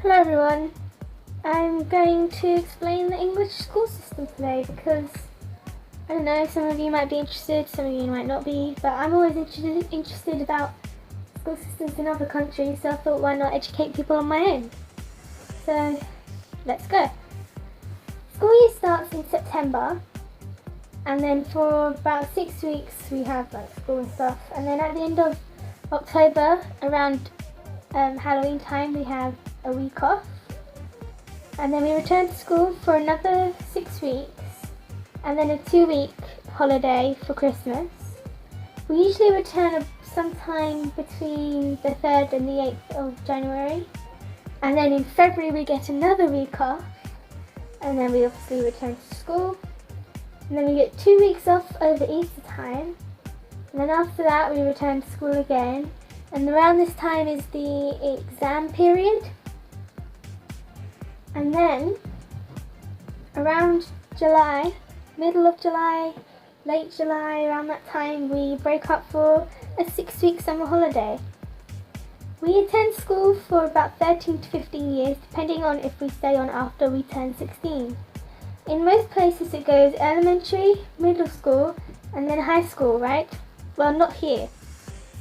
Hello everyone, I'm going to explain the English school system today because, I don't know, some of you might be interested, some of you might not be, but I'm always interested about school systems in other countries, so I thought why not educate people on my own. So, let's go. School year starts in September, and then for about 6 weeks we have school and stuff, and then at the end of October, around Halloween time, we have a week off, and then we return to school for another 6 weeks, and then a 2-week holiday for Christmas. We usually return sometime between the 3rd and the 8th of January, and then in February we get another week off, and then we obviously return to school, and then we get 2 weeks off over Easter time, and then after that we return to school again, and around this time is the exam period. And then around July, middle of July, late July, around that time we break up for a 6-week summer holiday. We attend school for about 13 to 15 years, depending on if we stay on after we turn 16. In most places it goes elementary, middle school, and then high school, right? Well, not here.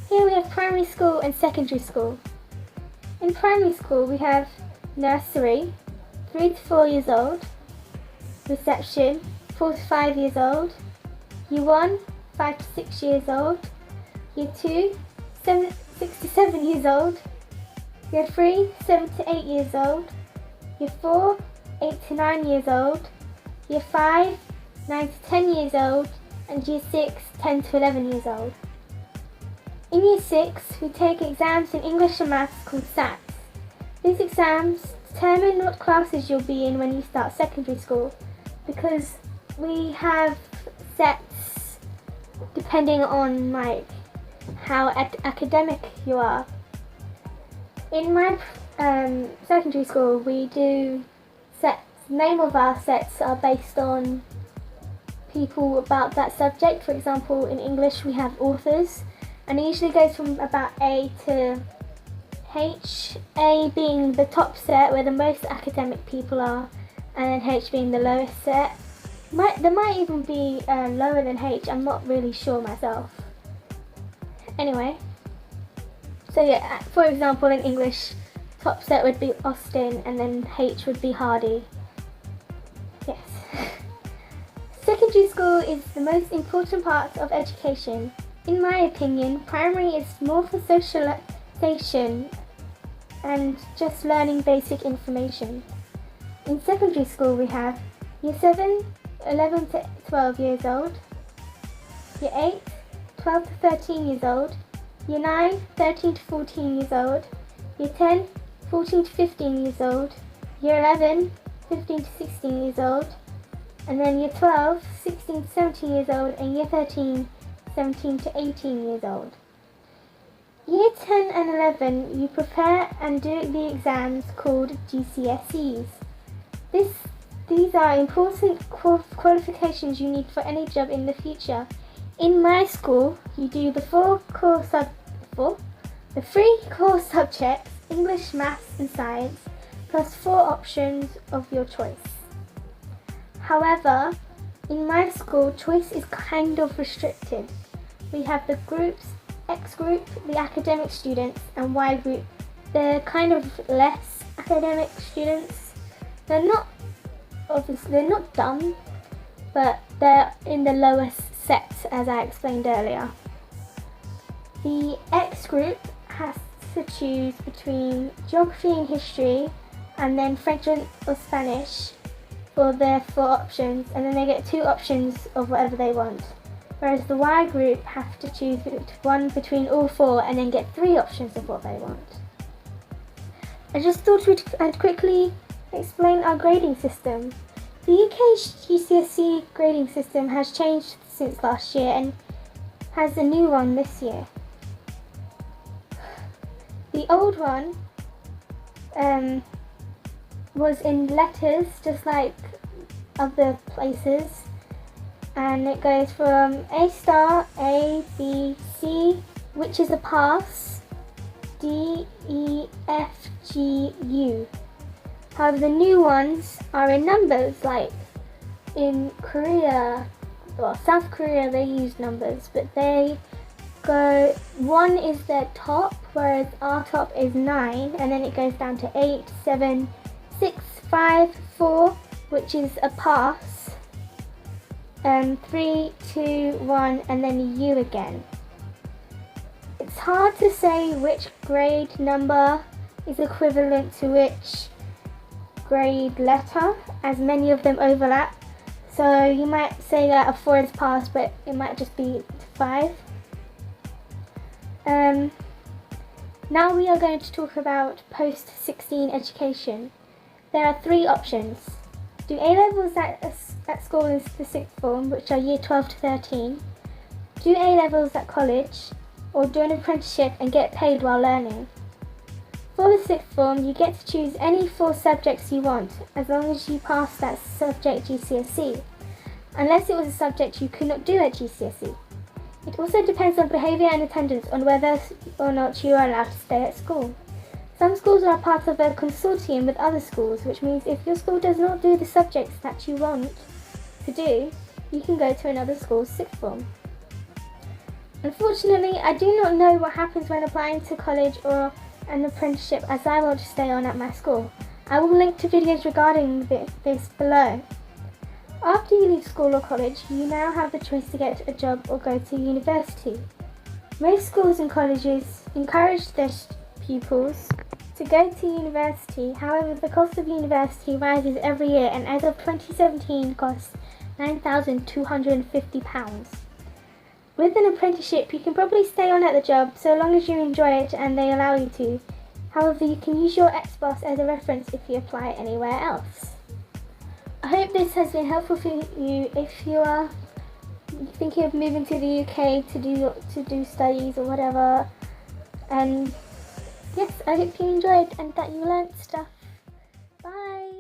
Here we have primary school and secondary school. In primary school we have nursery, 3 to 4 years old, reception, 4 to 5 years old, year 1, 5 to 6 years old, year 2, 6 to 7 years old, year 3, 7 to 8 years old, year 4, 8 to 9 years old, year 5, 9 to 10 years old, and year 6, 10 to 11 years old. In year 6, we take exams in English and Maths called SATs. These exams determine what classes you'll be in when you start secondary school, because we have sets depending on how academic you are. In my secondary school we do sets. The name of our sets are based on people about that subject. For example, in English we have authors, and it usually goes from about A to H, A being the top set where the most academic people are, and then H being the lowest set. There might even be lower than H, I'm not really sure myself. Anyway, so yeah, for example in English, top set would be Austen, and then H would be Hardy. Yes. Secondary school is the most important part of education. In my opinion, primary is more for socialization and just learning basic information. In secondary school we have year 7, 11 to 12 years old, year 8, 12 to 13 years old, year 9, 13 to 14 years old, year 10, 14 to 15 years old, year 11, 15 to 16 years old, and then year 12, 16 to 17 years old, and year 13, 17 to 18 years old. Year 10 and 11, you prepare and do the exams called GCSEs. These are important qualifications you need for any job in the future. In my school, you do the 3 core subjects, English, Maths and Science, plus 4 options of your choice. However, in my school, choice is kind of restricted. We have the groups, X group, the academic students, and Y group. They're kind of less academic students. They're not dumb, but they're in the lowest sets, as I explained earlier. The X group has to choose between geography and history, and then French or Spanish for their 4 options, and then they get 2 options of whatever they want. Whereas the Y group have to choose one between all 4 and then get 3 options of what they want. I just thought I'd quickly explain our grading system. The UK GCSE grading system has changed since last year and has a new one this year. The old one was in letters, just like other places, and it goes from A star, A, B, C, which is a pass, D, E, F, G, U. However, the new ones are in numbers, like in Korea, well, South Korea, they use numbers, but they go, 1 is their top, whereas our top is 9, and then it goes down to 8, 7, 6, 5, 4, which is a pass, 3, 2, 1, and then a U again. It's hard to say which grade number is equivalent to which grade letter, as many of them overlap. So you might say that a 4 is passed, but it might just be 5. Now we are going to talk about post-16 education. There are 3 options. Do A-levels at school is the 6th form, which are year 12 to 13. Do A-levels at college, or do an apprenticeship and get paid while learning. For the 6th form, you get to choose any 4 subjects you want, as long as you pass that subject GCSE, unless it was a subject you could not do at GCSE. It also depends on behaviour and attendance on whether or not you are allowed to stay at school. Some schools are part of a consortium with other schools, which means if your school does not do the subjects that you want to do, you can go to another school's 6th form. Unfortunately, I do not know what happens when applying to college or an apprenticeship, as I want to stay on at my school. I will link to videos regarding this below. After you leave school or college, you now have the choice to get a job or go to university. Most schools and colleges encourage their pupils to go to university. However, the cost of university rises every year, and as of 2017 costs £9,250. With an apprenticeship, you can probably stay on at the job so long as you enjoy it and they allow you to. However, you can use your ex-boss as a reference if you apply anywhere else. I hope this has been helpful for you if you are thinking of moving to the UK to do studies or whatever. And yes, I hope you enjoyed and that you learnt stuff. Bye!